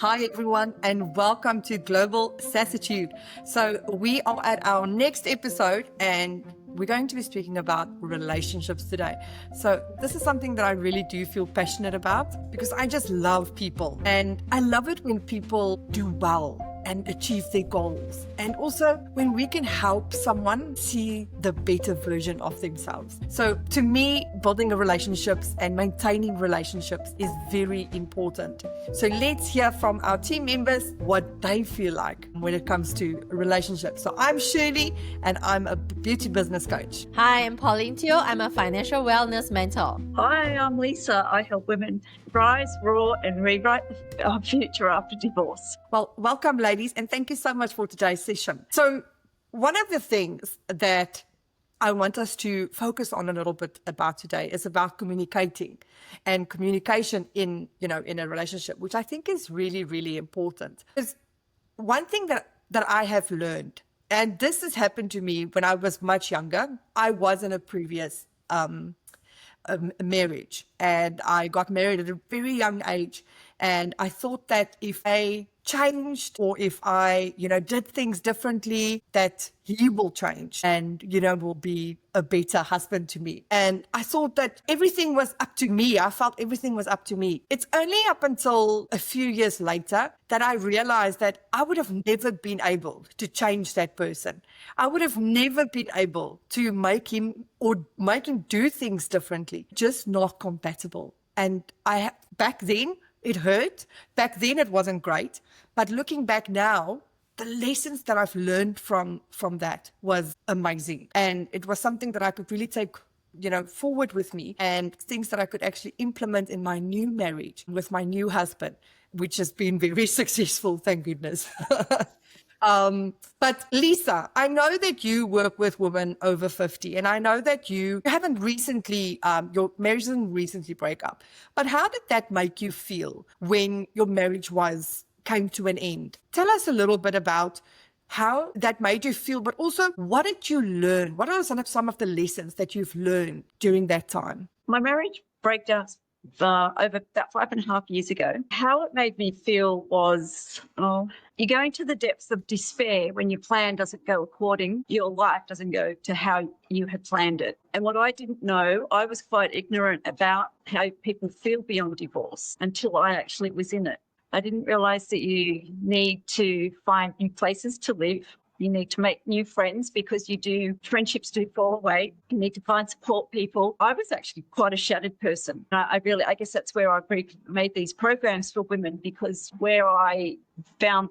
Hi, everyone, and welcome to Global Sassitude. So we are at our next episode, and we're going to be speaking about relationships today. So this is something that I really do feel passionate about because I just love people, and I love it when people do well and achieve their goals. And also when we can help someone see the better version of themselves. So to me, building relationships and maintaining relationships is very important. So let's hear from our team members what they feel like when it comes to relationships. So I'm Shirley and I'm a beauty business coach. Hi, I'm Pauline Teo. I'm a financial wellness mentor. Hi, I'm Lisa. I help women rise, roar, and rewrite our future after divorce. Well, welcome, ladies, and thank you so much for today's session. So one of the things that I want us to focus on a little bit about today is about communicating and communication in a relationship, which I think is really, really important. Because one thing that I have learned, and this has happened to me when I was much younger. I was in a previous marriage, and I got married at a very young age, and I thought that if I changed or if I did things differently, that he will change and will be a better husband to me. And I thought that everything was up to me. I felt everything was up to me. It's only up until a few years later that I realized that I would have never been able to change that person. I would have never been able to make him do things differently, just not compatible. And back then it hurt. Back then it wasn't great. But looking back now, the lessons that I've learned from that was amazing. And it was something that I could really take forward with me, and things that I could actually implement in my new marriage with my new husband, which has been very successful, thank goodness. But Lisa, I know that you work with women over 50, and I know that you haven't recently, your marriage didn't recently break up. But how did that make you feel when your marriage came to an end? Tell us a little bit about how that made you feel, but also what did you learn? What are some of the lessons that you've learned during that time? My marriage breakdown over about 5.5 years ago. How it made me feel was, you go into the depths of despair when your plan doesn't go according, your life doesn't go to how you had planned it. And what I didn't know, I was quite ignorant about how people feel beyond divorce until I actually was in it. I didn't realize that you need to find new places to live. You need to make new friends because friendships do fall away. You need to find support people. I was actually quite a shattered person. I guess that's where I made these programs for women, because where I found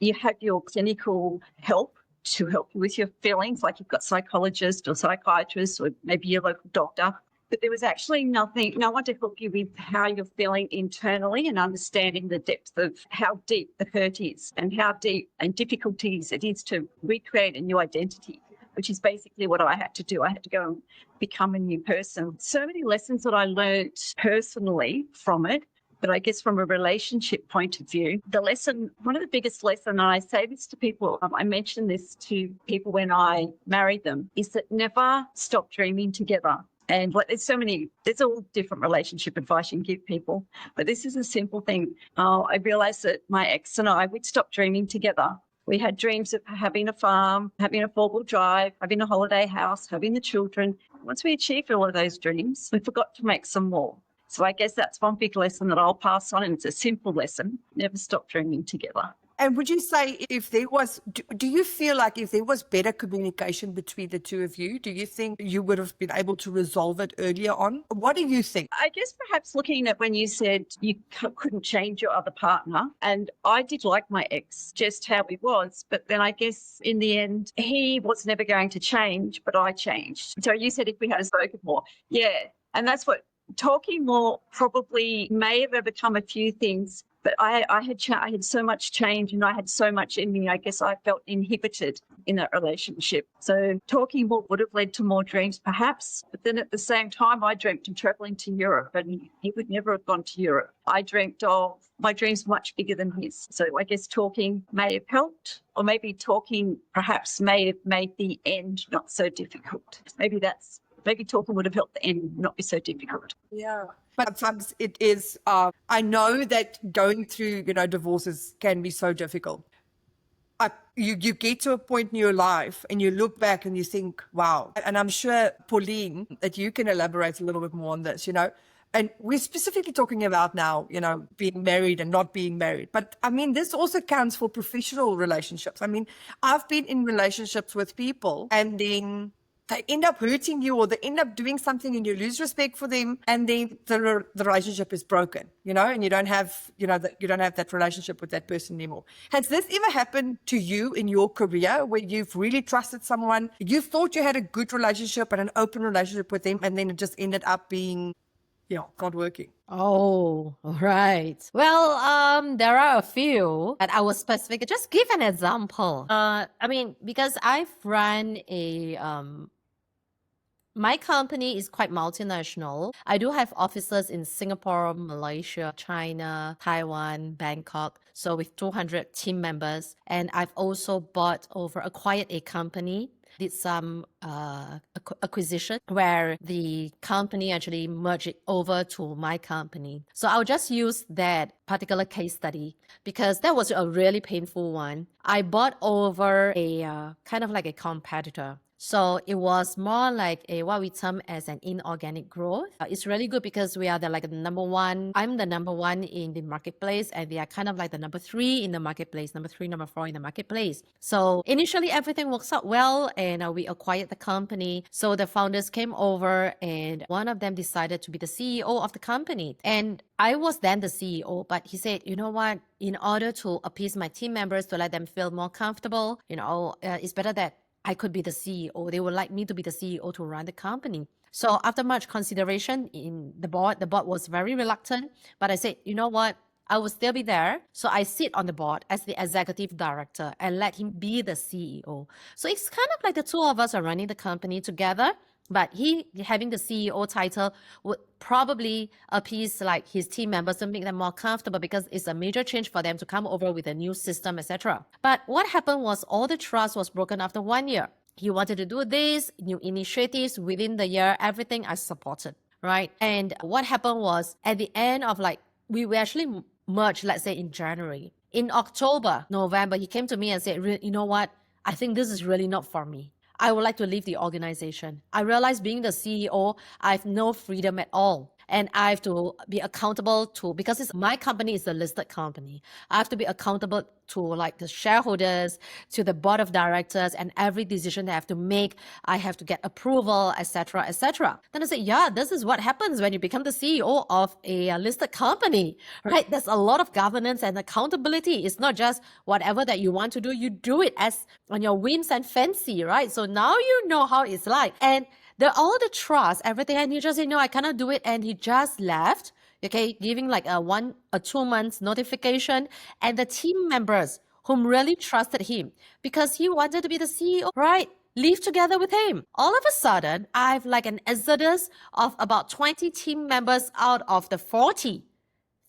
you have your clinical help to help you with your feelings, like you've got psychologists or psychiatrists or maybe your local doctor. But there was actually no one to help you with how you're feeling internally and understanding the depth of how deep the hurt is and how deep and difficulties it is to recreate a new identity, which is basically what I had to do. I had to go and become a new person. So many lessons that I learned personally from it. But I guess from a relationship point of view, one of the biggest lessons, and I say this to people, I mentioned this to people when I married them, is that never stop dreaming together. And there's all different relationship advice you can give people. But this is a simple thing. I realized that my ex and I, we'd stopped dreaming together. We had dreams of having a farm, having a 4-wheel drive, having a holiday house, having the children. Once we achieved all of those dreams, we forgot to make some more. So I guess that's one big lesson that I'll pass on, and it's a simple lesson. Never stop dreaming together. And would you say do you feel like if there was better communication between the two of you, do you think you would have been able to resolve it earlier on? What do you think? I guess perhaps looking at when you said you couldn't change your other partner, and I did like my ex, just how he was, but then I guess in the end, he was never going to change, but I changed. So you said if we had spoken more. Yeah, and that's what talking more probably may have overcome a few things. But I had so much change, and I had so much in me. I guess I felt inhibited in that relationship. So talking more would have led to more dreams, perhaps. But then at the same time, I dreamt of traveling to Europe, and he would never have gone to Europe. I dreamt of my dreams much bigger than his. So I guess talking may have helped, or maybe talking perhaps may have made the end not so difficult. Maybe that's maybe talking would have helped the end not be so difficult. Yeah. But sometimes it is, I know that going through, divorces can be so difficult. You get to a point in your life and you look back and you think, wow. And I'm sure, Pauline, that you can elaborate a little bit more on this, And we're specifically talking about now, being married and not being married. But I mean, this also counts for professional relationships. I mean, I've been in relationships with people and then they end up hurting you or they end up doing something and you lose respect for them. And then the relationship is broken, and you don't have, you don't have that relationship with that person anymore. Has this ever happened to you in your career where you've really trusted someone? You thought you had a good relationship and an open relationship with them, and then it just ended up being, not working? Oh, all right. Well, there are a few that I was specific. Just give an example. Because I've run my company is quite multinational. I do have offices in Singapore, Malaysia, China, Taiwan, Bangkok. So with 200 team members. And I've also acquired a company, did some acquisition where the company actually merged it over to my company. So I'll just use that particular case study because that was a really painful one. I bought over a kind of like a competitor. So it was more like what we term as an inorganic growth. It's really good because we are the number one. I'm the number one in the marketplace, and they are kind of like the number three in the marketplace, number three, number four in the marketplace. So initially everything works out well, and we acquired the company. So the founders came over, and one of them decided to be the CEO of the company. And I was then the CEO, but he said, you know what? In order to appease my team members, to let them feel more comfortable, it's better that I could be the CEO. They would like me to be the CEO to run the company. So after much consideration in the board was very reluctant, but I said, you know what? I will still be there. So I sit on the board as the executive director and let him be the CEO. So it's kind of like the two of us are running the company together, but he having the CEO title would probably appease his team members to make them more comfortable because it's a major change for them to come over with a new system, etc. But what happened was all the trust was broken after 1 year. He wanted to do this, new initiatives within the year, everything I supported, right? And what happened was at the end of we actually merged, let's say in January. In October, November, he came to me and said, you know what? I think this is really not for me. I would like to leave the organization. I realized being the CEO, I have no freedom at all. And I have to be accountable to, because my company is a listed company, I have to be accountable to the shareholders, to the board of directors, and every decision I have to make, I have to get approval, etc., etc. Then I said, yeah, this is what happens when you become the CEO of a listed company, right? There's a lot of governance and accountability. It's not just whatever that you want to do, you do it as on your whims and fancy, right? So now you know how it's like. And all the trust, everything, and he just said, no, I cannot do it. And he just left, okay, giving a 1 or 2 months notification. And the team members whom really trusted him because he wanted to be the CEO, right, leave together with him. All of a sudden, I have an exodus of about 20 team members out of the 40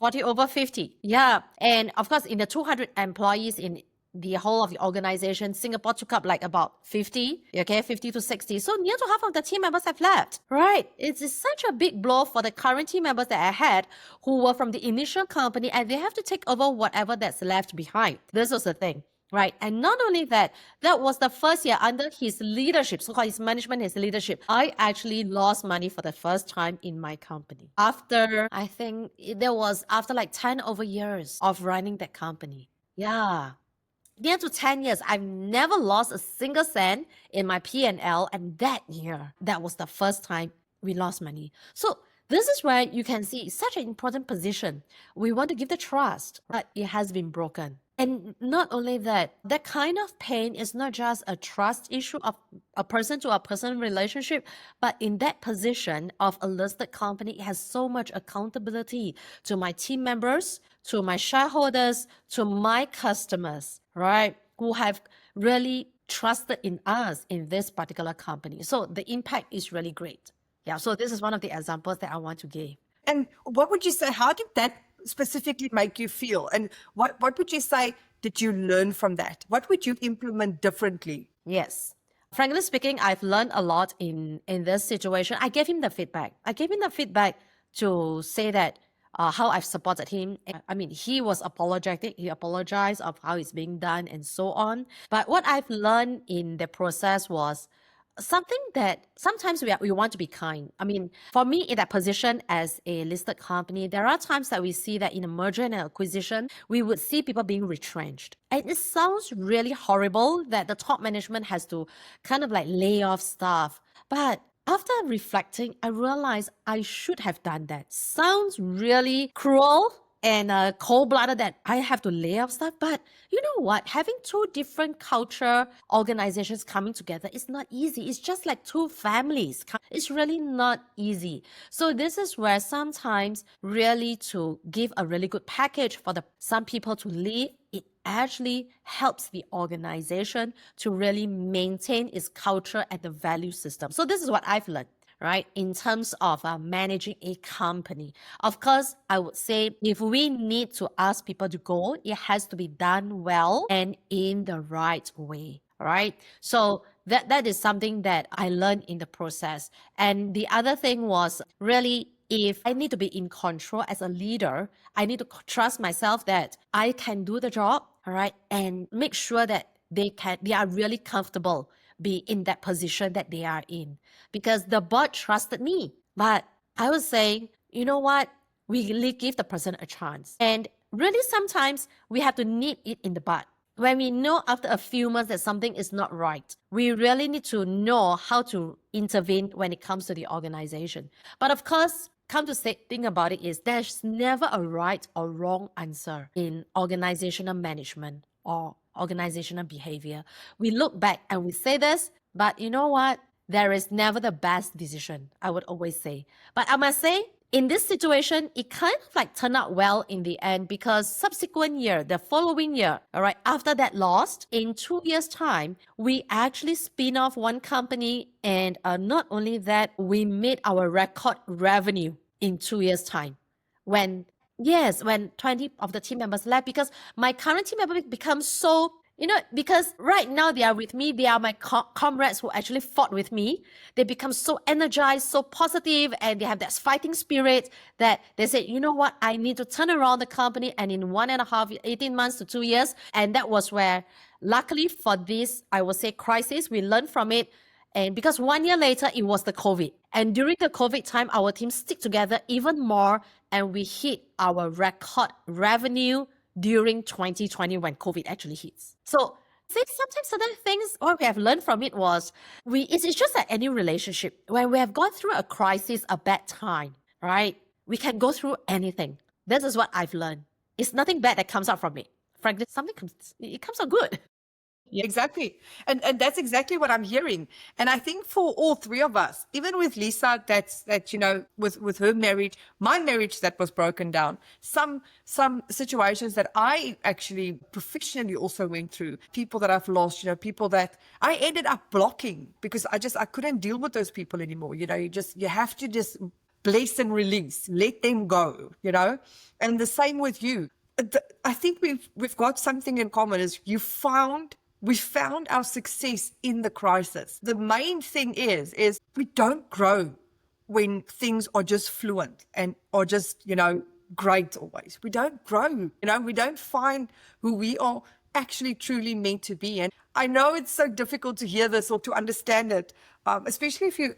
over 50. Yeah. And of course, in the 200 employees in the whole of the organization, Singapore took up about 50, okay, 50 to 60. So near to half of the team members have left, right? It's such a big blow for the current team members that I had who were from the initial company, and they have to take over whatever that's left behind. This was the thing, right? And not only that, that was the first year under his leadership, so-called his management, his leadership. I actually lost money for the first time in my company. After 10 over years of running that company. Yeah. Near to 10 years, I've never lost a single cent in my P&L. And that year, that was the first time we lost money. So this is where you can see such an important position. We want to give the trust, but it has been broken. And not only that, that kind of pain is not just a trust issue of a person to a person relationship, but in that position of a listed company, it has so much accountability to my team members, to my shareholders, to my customers, right, who have really trusted in us in this particular company. So the impact is really great. Yeah, so this is one of the examples that I want to give. And what would you say, how did that specifically make you feel? And what would you say did you learn from that? What would you implement differently? Yes. Frankly speaking, I've learned a lot in this situation. I gave him the feedback. To say that how I've supported him. I mean, he was apologetic. He apologized of how it's being done and so on. But what I've learned in the process was something that sometimes we want to be kind. I mean, for me, in that position as a listed company, there are times that we see that in a merger and acquisition, we would see people being retrenched. And it sounds really horrible that the top management has to kind of like lay off staff. But after reflecting, I realized I should have done that. Sounds really cruel and cold-blooded that I have to lay off stuff. But you know what? Having two different culture organizations coming together is not easy. It's just like two families. It's really not easy. So this is where sometimes really to give a really good package for some people to leave, it actually helps the organization to really maintain its culture and the value system. So this is what I've learned, right? In terms of managing a company. Of course, I would say if we need to ask people to go, it has to be done well and in the right way, right? So that is something that I learned in the process. And the other thing was really, if I need to be in control as a leader, I need to trust myself that I can do the job, all right, and make sure that they are really comfortable be in that position that they are in, because the board trusted me. But I was saying, you know what? We really give the person a chance. And really sometimes we have to nip it in the bud. When we know after a few months that something is not right, we really need to know how to intervene when it comes to the organization. But of course, think about it is there's never a right or wrong answer in organizational management or organizational behavior. We look back and we say this, but you know what? There is never the best decision, I would always say. But I must say, in this situation, it kind of like turned out well in the end, because subsequent year, the following year, all right, after that loss, in 2 years' time, we actually spin off one company. And not only that, we made our record revenue in 2 years' time. When 20 of the team members left, because my current team member becomes so, because right now they are with me, they are my comrades who actually fought with me. They become so energized, so positive, and they have that fighting spirit that they say, you know what, I need to turn around the company. And in 18 months to 2 years, and that was where, luckily for this, I would say crisis, we learned from it. And because 1 year later, it was the COVID. And during the COVID time, our team stick together even more, and we hit our record revenue during 2020 when COVID actually hits. So I think sometimes certain things, what we have learned from it was, it's just like any relationship. When we have gone through a crisis, a bad time, right? We can go through anything. This is what I've learned. It's nothing bad that comes out from it. Frankly, it comes out good. Yeah, exactly. And that's exactly what I'm hearing. And I think for all three of us, even with Lisa, with her marriage, my marriage that was broken down, some situations that I actually professionally also went through, people that I've lost, people that I ended up blocking because I couldn't deal with those people anymore. You have to just bless and release, let them go, and the same with you. I think we've got something in common is we found our success in the crisis. The main thing is we don't grow when things are just fluent and are just, great always. We don't grow, we don't find who we are actually truly meant to be. And I know it's so difficult to hear this or to understand it, especially if you're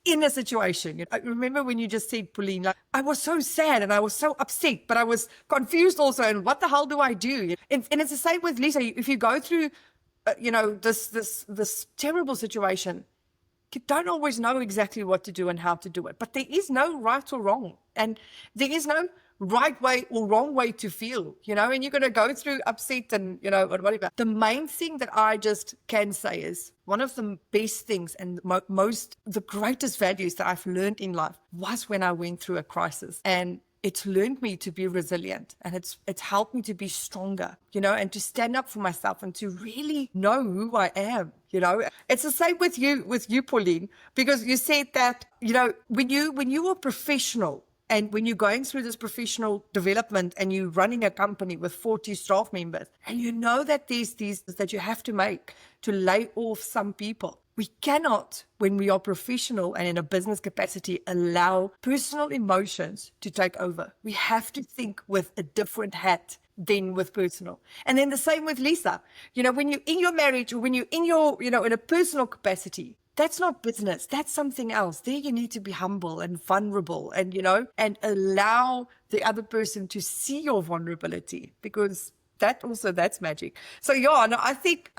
in a situation. I remember when you just said, Pauline, like, I was so sad and I was so upset, but I was confused also. And what the hell do I do? And it's the same with Lisa. If you go through this terrible situation, you don't always know exactly what to do and how to do it. But there is no right or wrong. And there is no right way or wrong way to feel, and you're going to go through upset and, whatever. The main thing that I just can say is one of the best things and the greatest values that I've learned in life was when I went through a crisis. And it's learned me to be resilient, and it's helped me to be stronger, and to stand up for myself and to really know who I am, It's the same with you, Pauline, because you said that, when you are professional and when you're going through this professional development and you're running a company with 40 staff members, and that there's these that you have to make to lay off some people, We cannot, when we are professional and in a business capacity, allow personal emotions to take over. We have to think with a different hat than with personal. And then the same with Lisa. When you're in your marriage or when you're in your, in a personal capacity, that's not business. That's something else. There you need to be humble and vulnerable and, and allow the other person to see your vulnerability, because that's magic. So I think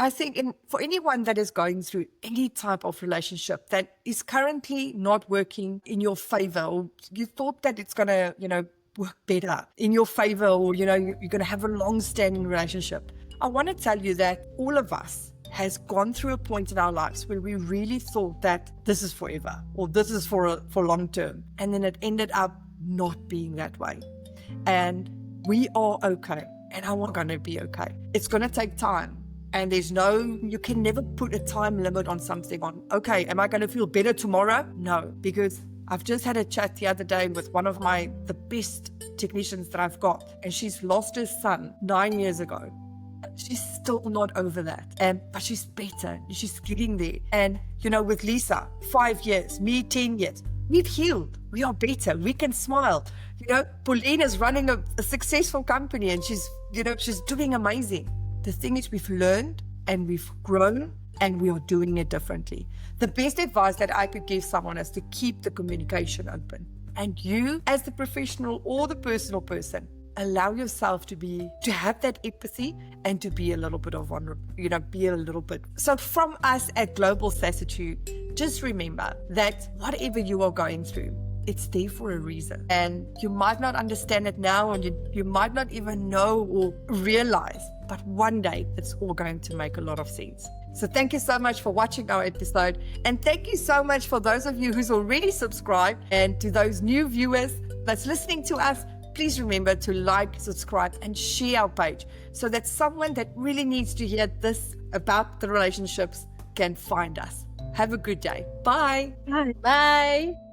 for anyone that is going through any type of relationship that is currently not working in your favor, or you thought that it's going to, work better in your favor, or, you're going to have a long-standing relationship, I want to tell you that all of us has gone through a point in our lives where we really thought that this is forever, or this is for long term. And then it ended up not being that way. And we are okay. And I want going to be okay. It's going to take time. And you can never put a time limit on something okay, am I going to feel better tomorrow? No, because I've just had a chat the other day with one of the best technicians that I've got. And she's lost her son 9 years ago. She's still not over that. But she's better. She's getting there. And, with Lisa, 5 years, me 10 years. We've healed. We are better. We can smile. Pauline is running a successful company and she's doing amazing. The thing is, we've learned and we've grown and we are doing it differently. The best advice that I could give someone is to keep the communication open. And you, as the professional or the personal person, allow yourself to have that empathy and to be a little bit of vulnerable, be a little bit. So from us at Global Sassitude, just remember that whatever you are going through, it's there for a reason. And you might not understand it now, and you might not even know or realize, but one day it's all going to make a lot of sense. So thank you so much for watching our episode. And thank you so much for those of you who's already subscribed, and to those new viewers that's listening to us, please remember to like, subscribe, and share our page so that someone that really needs to hear this about the relationships can find us. Have a good day. Bye. Bye. Bye.